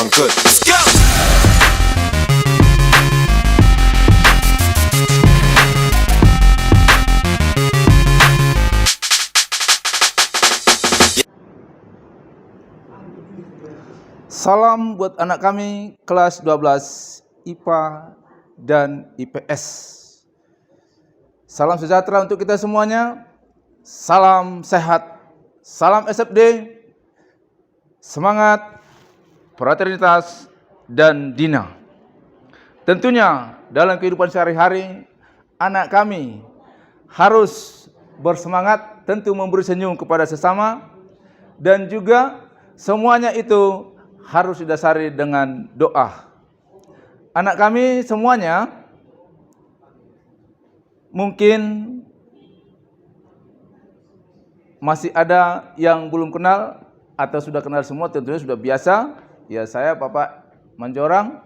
sound good. Let's go! Salam buat anak kami kelas 12 IPA dan IPS. Salam sejahtera untuk kita semuanya. Salam sehat. Salam SFD. Semangat, fraternitas, dan Dina. Tentunya dalam kehidupan sehari-hari, anak kami harus bersemangat, tentu memberi senyum kepada sesama, dan juga semuanya itu harus didasari dengan doa. Anak kami semuanya mungkin masih ada yang belum kenal atau sudah kenal semua, tentunya sudah biasa. Ya, saya Bapak Manjorang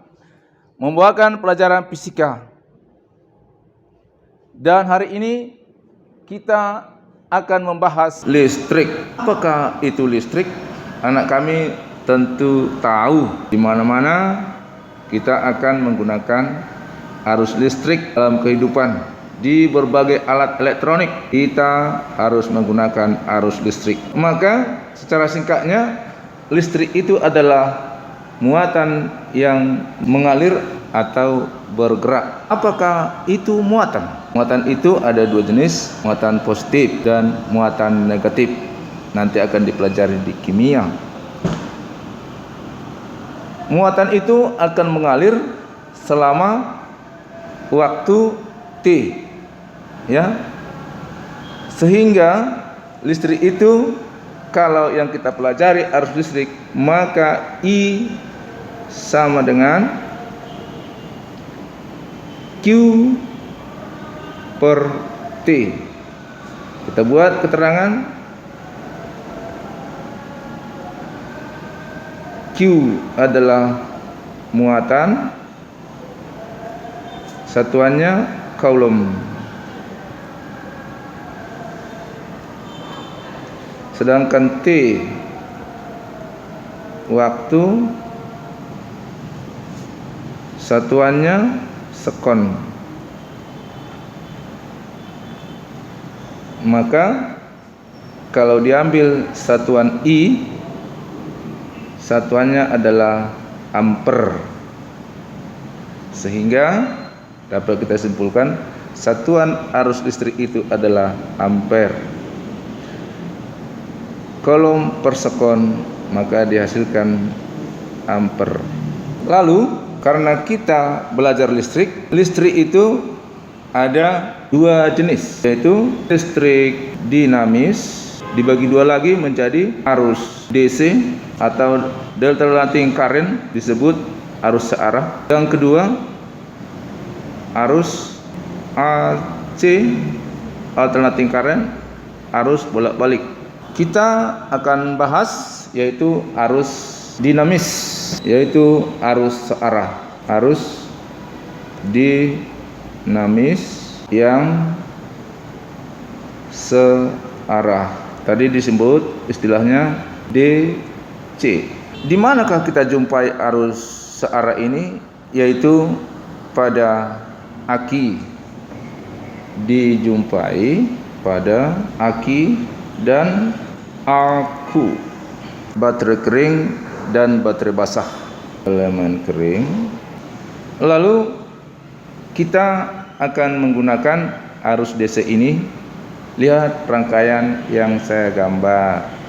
membawakan pelajaran fisika. Dan hari ini kita akan membahas listrik. Apakah itu listrik? Anak kami tentu tahu di mana-mana kita akan menggunakan arus listrik dalam kehidupan. Di berbagai alat elektronik kita harus menggunakan arus listrik. Maka secara singkatnya, listrik itu adalah muatan yang mengalir atau bergerak. Apakah itu muatan? Muatan itu ada dua jenis, muatan positif dan muatan negatif. Nanti akan dipelajari di kimia. Muatan itu akan mengalir selama waktu T, ya, sehingga listrik itu, kalau yang kita pelajari arus listrik, maka I sama dengan Q per T. Kita buat keterangan. Q adalah muatan, satuannya Coulomb. Sedangkan T waktu, satuannya sekon. Maka kalau diambil satuan I, satuannya adalah ampere. Sehingga dapat kita simpulkan satuan arus listrik itu adalah ampere. Coulomb per sekon, maka dihasilkan ampere. Lalu karena kita belajar listrik, listrik itu ada dua jenis, yaitu listrik dinamis, dibagi dua lagi menjadi arus DC atau alternating current, disebut arus searah. Yang kedua, arus AC, alternating current, arus bolak-balik. Kita akan bahas yaitu arus dinamis, yaitu arus searah. Arus dinamis yang searah. Tadi disebut istilahnya DC. Di manakah kita jumpai arus searah ini? Yaitu pada aki. Dijumpai pada aki dan aku. Baterai kering dan baterai basah. Elemen kering. Lalu kita akan menggunakan arus DC ini. Lihat rangkaian yang saya gambar.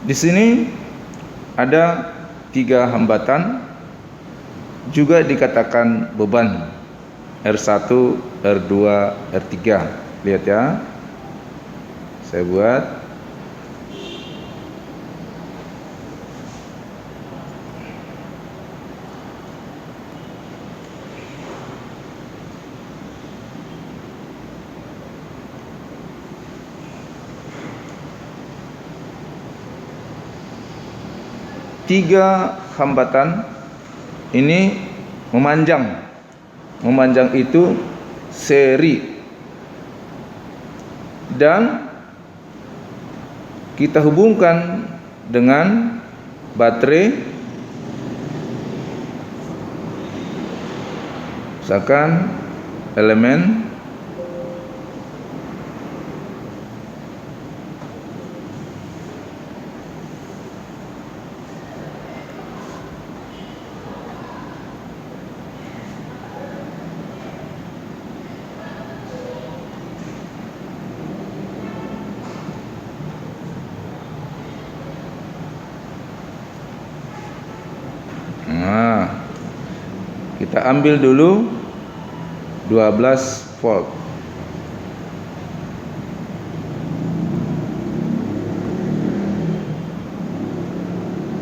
Di sini ada 3 hambatan, juga dikatakan beban. R1, R2, R3. Lihat ya. Saya buat. Tiga hambatan ini memanjang. Memanjang itu seri. Dan kita hubungkan dengan baterai. Misalkan elemen kita ambil dulu 12 volt.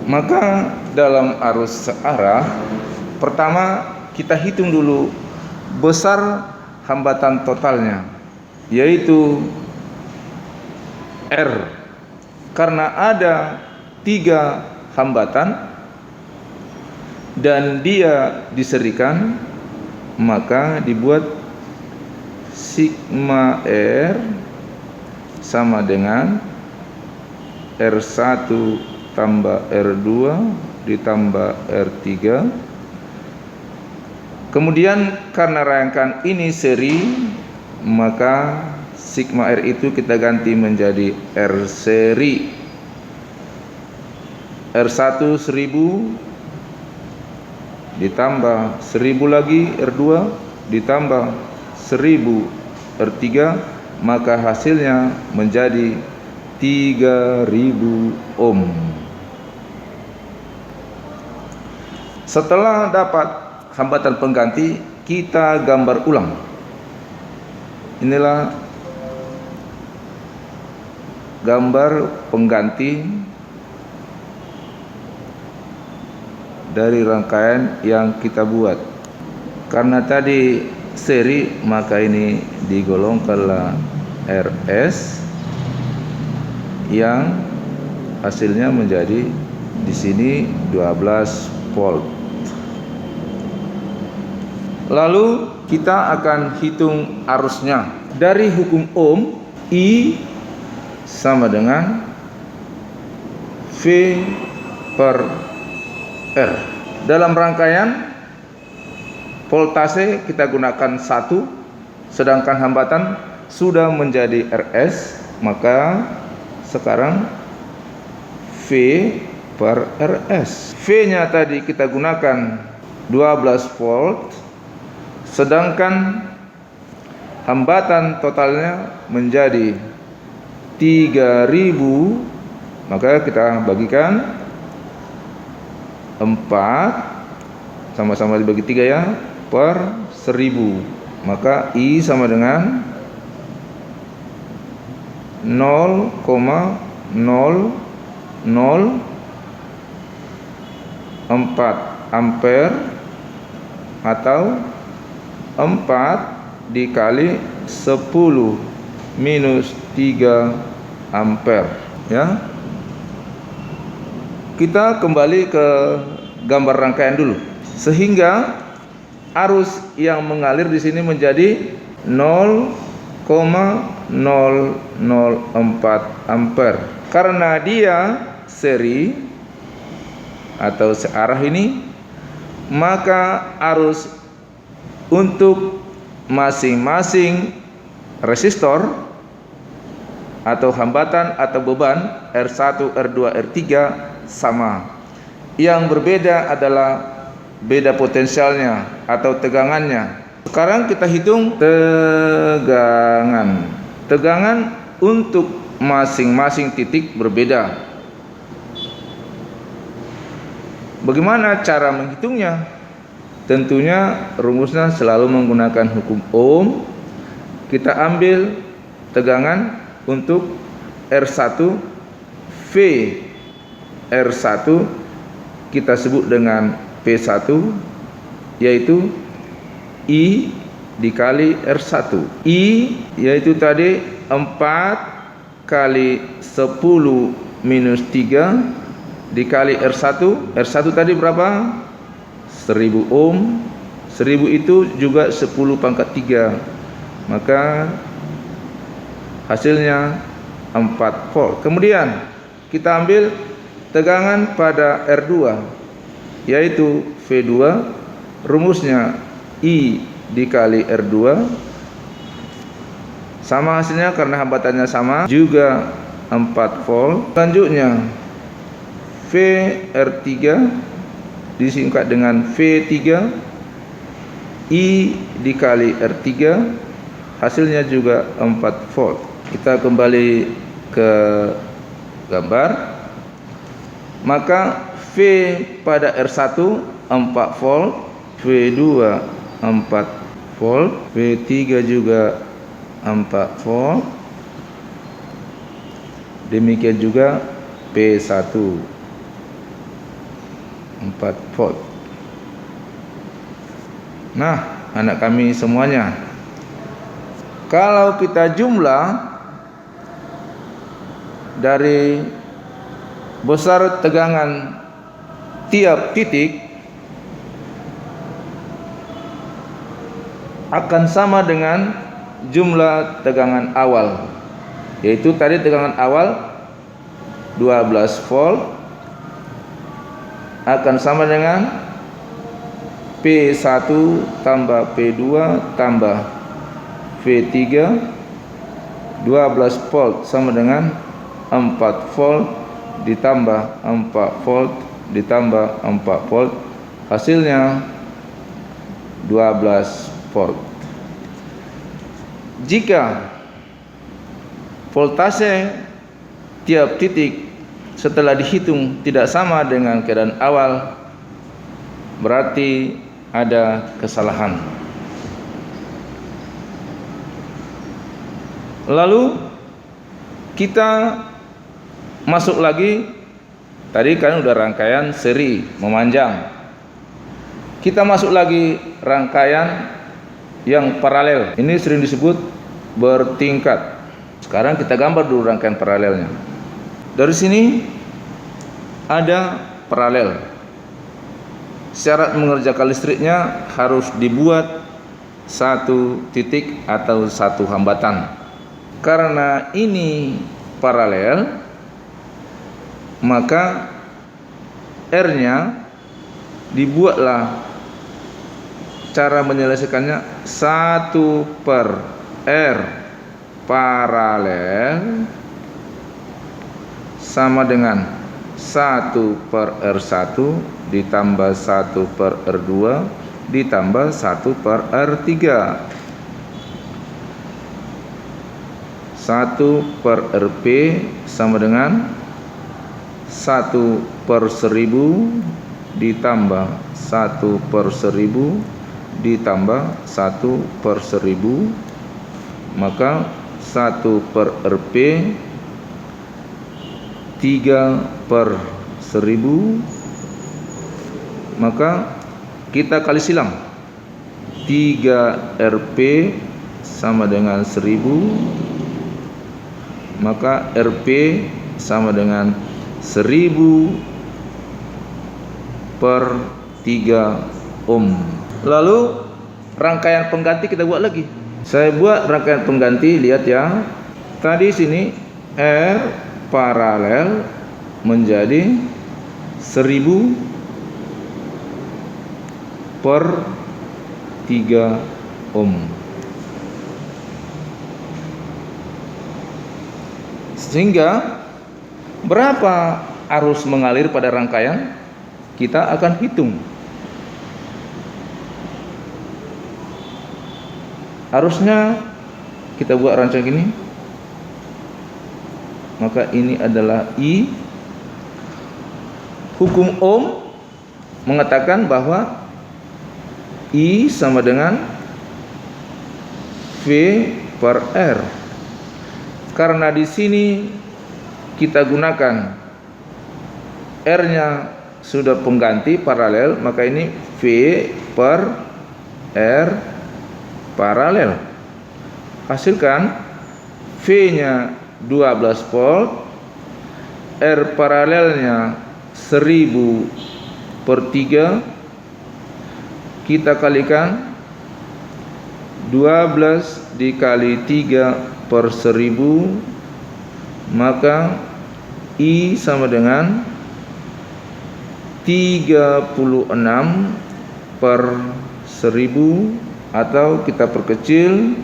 Maka dalam arus searah, pertama kita hitung dulu besar hambatan totalnya, yaitu R. Karena ada 3 hambatan dan dia diserikan, maka dibuat sigma R sama dengan R1 tambah R2 ditambah R3. Kemudian karena rangkaian ini seri, maka sigma R itu kita ganti menjadi R seri. R1 1000 ditambah 1000 lagi R2 ditambah 1000 R3, maka hasilnya menjadi 3000 ohm. Setelah dapat hambatan pengganti, kita gambar ulang. Inilah gambar pengganti dari rangkaian yang kita buat. Karena tadi seri, maka ini digolongkanlah RS yang hasilnya menjadi di sini 12 volt. Lalu kita akan hitung arusnya. Dari hukum Ohm, I sama dengan V per R. Dalam rangkaian voltase kita gunakan 1, sedangkan hambatan sudah menjadi RS, maka sekarang V per RS. V-nya tadi kita gunakan 12 volt, sedangkan hambatan totalnya menjadi 3000, maka kita bagikan 4, sama-sama dibagi 3 ya, per 1000, maka I sama dengan 0,004 ampere atau 4 dikali 10 minus 3 ampere ya. Kita kembali ke gambar rangkaian dulu, sehingga arus yang mengalir di sini menjadi 0,004 ampere. Karena dia seri atau searah ini, maka arus untuk masing-masing resistor atau hambatan atau beban R1, R2, R3 sama. Yang berbeda adalah beda potensialnya atau tegangannya. Sekarang kita hitung tegangan. Tegangan untuk masing-masing titik berbeda. Bagaimana cara menghitungnya? Tentunya rumusnya selalu menggunakan hukum Ohm. Kita ambil tegangan untuk R1 V. R1 kita sebut dengan P1, yaitu I dikali R1. I yaitu tadi 4 kali 10 minus 3 dikali R1. R1 tadi berapa? 1000 ohm. 1000 itu juga 10 pangkat 3. Maka hasilnya 4 volt. Kemudian kita ambil tegangan pada R2, yaitu V2. Rumusnya I dikali R2. Sama hasilnya karena hambatannya sama, juga 4 volt. Selanjutnya VR3 disingkat dengan V3, I dikali R3, hasilnya juga 4 volt. Kita kembali ke gambar. Maka V pada R1 4 volt, V2 4 volt, V3 juga 4 volt. Demikian juga P1 4 volt. Nah, anak kami semuanya, kalau kita jumlah dari besar tegangan tiap titik akan sama dengan jumlah tegangan awal, yaitu tadi tegangan awal 12 volt akan sama dengan P1 tambah P2 tambah V3. 12 volt sama dengan 4 volt ditambah 4 volt ditambah 4 volt, hasilnya 12 volt. Jika voltase tiap titik setelah dihitung tidak sama dengan keadaan awal, berarti ada kesalahan. Lalu kita masuk lagi. Tadi kan udah rangkaian seri memanjang. Kita masuk lagi rangkaian yang paralel. Ini sering disebut bertingkat. Sekarang kita gambar dulu rangkaian paralelnya. Dari sini ada paralel. Syarat mengerjakan listriknya harus dibuat satu titik atau satu hambatan. Karena ini paralel, maka R-nya dibuatlah cara menyelesaikannya 1/R paralel sama dengan 1/R1 ditambah 1/R2 ditambah 1/R3. 1/Rp sama dengan 1/1000 ditambah 1/1000 ditambah 1/1000, maka 1/Rp 3/1000. Maka kita kali silang, 3Rp sama dengan 1000, maka Rp sama dengan 1000/3 ohm. Lalu rangkaian pengganti kita buat lagi. Saya buat rangkaian pengganti, lihat ya. Tadi sini R paralel menjadi 1000/3 ohm. Sehingga berapa arus mengalir pada rangkaian kita akan hitung. Arusnya kita buat rangkaian gini. Maka ini adalah I. Hukum Ohm mengatakan bahwa I sama dengan V per R. Karena di sini kita gunakan R-nya sudah pengganti paralel, maka ini V per R paralel. Hasilkan V-nya 12 volt, R paralelnya 1000 per 3, kita kalikan 12 dikali 3 per 1000, maka I sama dengan 36 per 1000, atau kita perkecil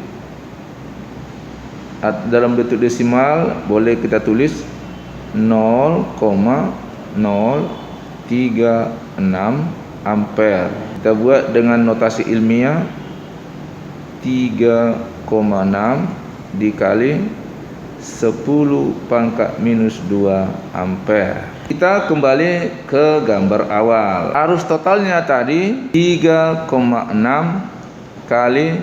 dalam bentuk desimal, boleh kita tulis 0,036 ampere. Kita buat dengan notasi ilmiah 3,6 dikali 10 pangkat minus 2 ampere. Kita kembali ke gambar awal. Arus totalnya tadi 3,6 kali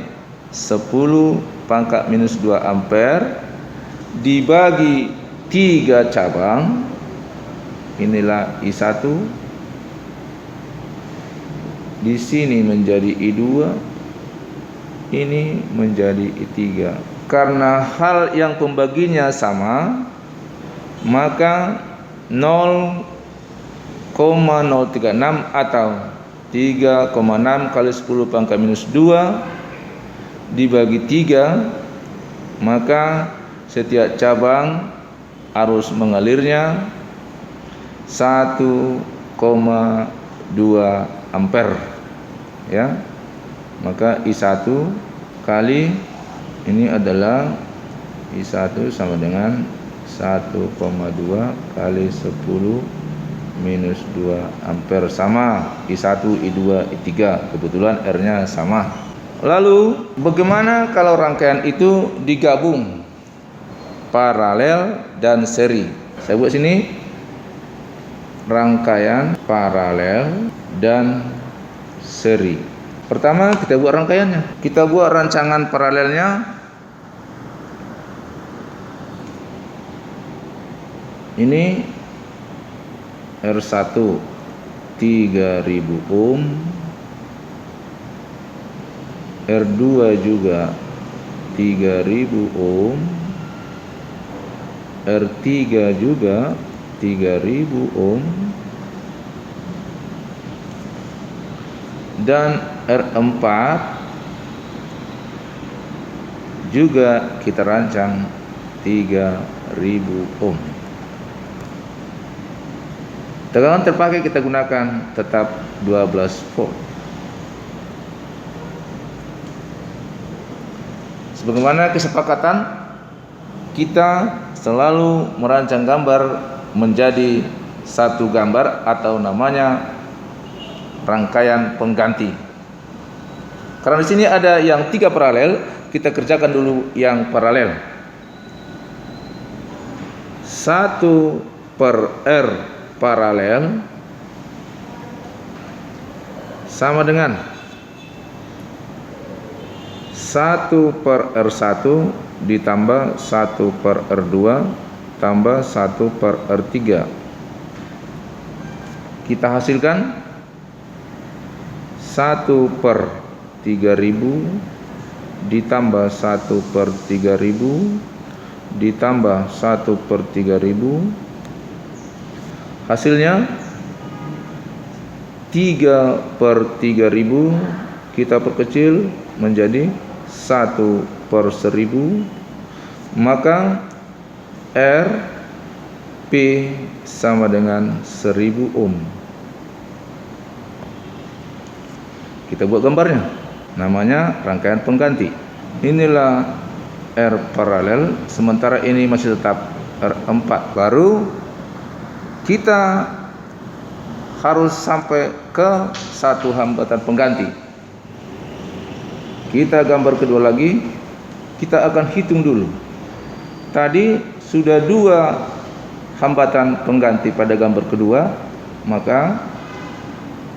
10 pangkat minus 2 ampere dibagi 3 cabang. Inilah I1, di sini menjadi I2, ini menjadi I3. Karena hal yang pembaginya sama, maka 0,036 atau 3,6 kali 10 pangkat minus 2 dibagi 3, maka setiap cabang arus mengalirnya 1,2 ampere, ya. Maka I1 kali ini adalah I1 sama dengan 1,2 kali 10 minus 2 ampere, sama I1, I2, I3. Kebetulan R-nya sama. Lalu bagaimana kalau rangkaian itu digabung paralel dan seri? Saya buat sini rangkaian paralel dan seri. Pertama kita buat rangkaiannya. Kita buat rancangan paralelnya. Ini R1 3000 ohm, R2 juga 3000 ohm, R3 juga 3000 ohm, dan R4 juga kita rancang 3000 ohm. Tegangan terpakai kita gunakan tetap 12 volt. Sebagaimana kesepakatan, kita selalu merancang gambar menjadi satu gambar atau namanya rangkaian pengganti. Karena di sini ada yang 3 paralel, kita kerjakan dulu yang paralel. 1 per R paralel sama dengan 1 per R1 ditambah 1 per R2 tambah 1 per R3. Kita hasilkan 1 per 3000 ditambah 1 per 3000 ditambah 1 per 3000. Hasilnya 3 per 3000 kita perkecil menjadi 1 per 1000, maka R P sama dengan 1000 ohm. Kita buat gambarnya, namanya rangkaian pengganti. Inilah R paralel, sementara ini masih tetap R4. Baru kita harus sampai ke satu hambatan pengganti. Kita gambar kedua lagi, kita akan hitung dulu. Tadi sudah 2 hambatan pengganti pada gambar kedua, maka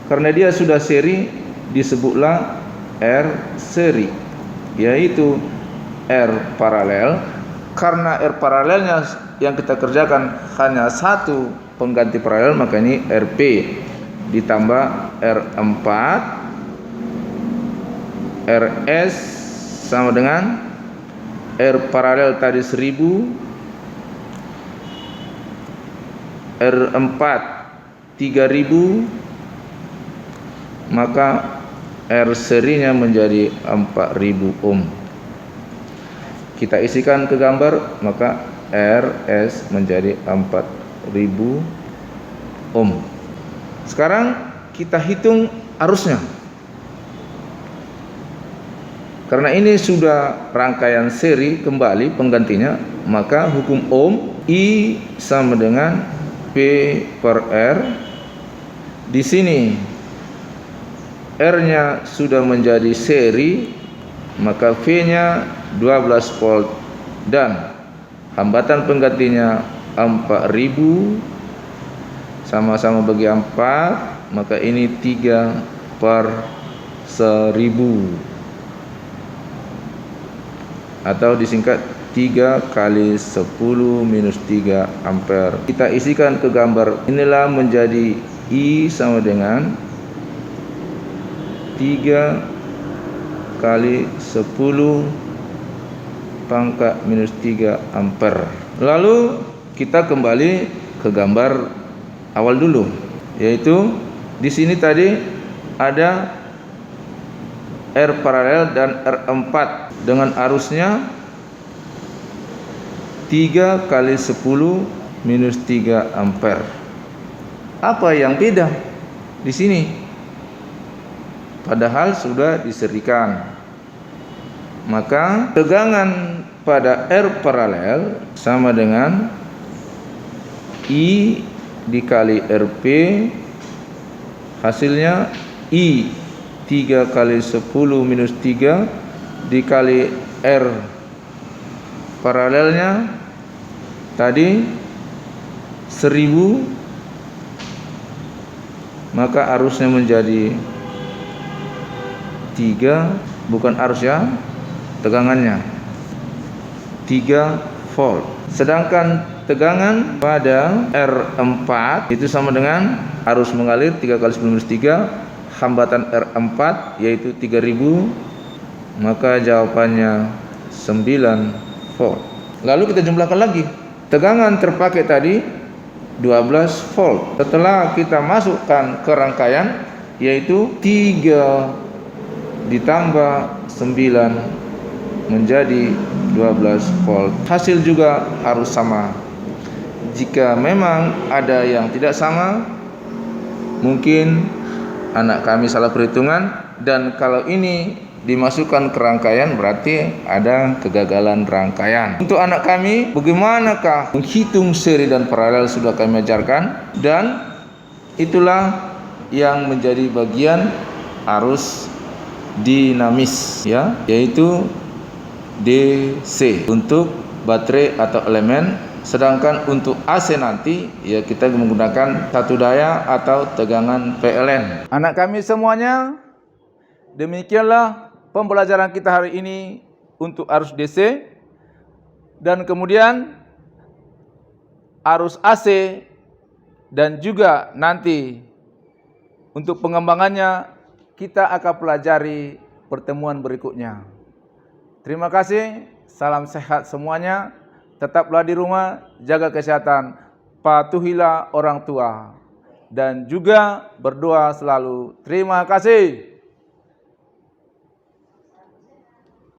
Karena dia sudah seri, disebutlah R seri, yaitu R paralel. Karena R paralelnya yang kita kerjakan hanya satu pengganti paralel, maka ini RP ditambah R4 RS sama dengan R paralel tadi 1000, R4 3000, maka R serinya menjadi 4000 ohm. Kita isikan ke gambar, maka RS menjadi 4000 ohm. Sekarang kita hitung arusnya. Karena ini sudah rangkaian seri kembali penggantinya, maka hukum ohm I sama dengan P per R. Di sini R-nya sudah menjadi seri, maka V-nya 12 volt dan hambatan penggantinya 4000, sama-sama bagi 4, maka ini 3 per 1000 atau disingkat 3 kali 10 minus 3 ampere. Kita isikan ke gambar, inilah menjadi I sama dengan 3 kali 10 pangkat minus 3 ampere. Lalu kita kembali ke gambar awal dulu, yaitu di sini tadi ada R paralel dan R4 dengan arusnya 3 kali 10 minus 3 ampere. Apa yang beda di sini? Padahal sudah diserikan. Maka tegangan pada R paralel sama dengan I dikali RP, hasilnya I 3 kali 10 minus 3 dikali R paralelnya tadi 1000, maka arusnya menjadi 3, bukan arus ya, tegangannya 3 volt. Sedangkan tegangan pada R4 itu sama dengan arus mengalir 3 kali 10 minus 3, hambatan R4 yaitu 3000, maka jawabannya 9 volt. Lalu kita jumlahkan lagi. Tegangan terpakai tadi 12 volt. Setelah kita masukkan ke rangkaian, yaitu 3 ditambah 9 menjadi 12 volt. Hasil juga harus sama. Jika memang ada yang tidak sama, mungkin anak kami salah perhitungan, dan kalau ini dimasukkan ke rangkaian berarti ada kegagalan rangkaian. Untuk anak kami, bagaimanakah menghitung seri dan paralel sudah kami ajarkan, dan itulah yang menjadi bagian arus dinamis ya, yaitu DC untuk baterai atau elemen. Sedangkan untuk AC nanti ya kita menggunakan satu daya atau tegangan PLN. Anak kami semuanya, demikianlah pembelajaran kita hari ini untuk arus DC, dan kemudian arus AC, dan juga nanti untuk pengembangannya kita akan pelajari pertemuan berikutnya. Terima kasih, salam sehat semuanya, tetaplah di rumah, jaga kesehatan, patuhilah orang tua, dan juga berdoa selalu. Terima kasih.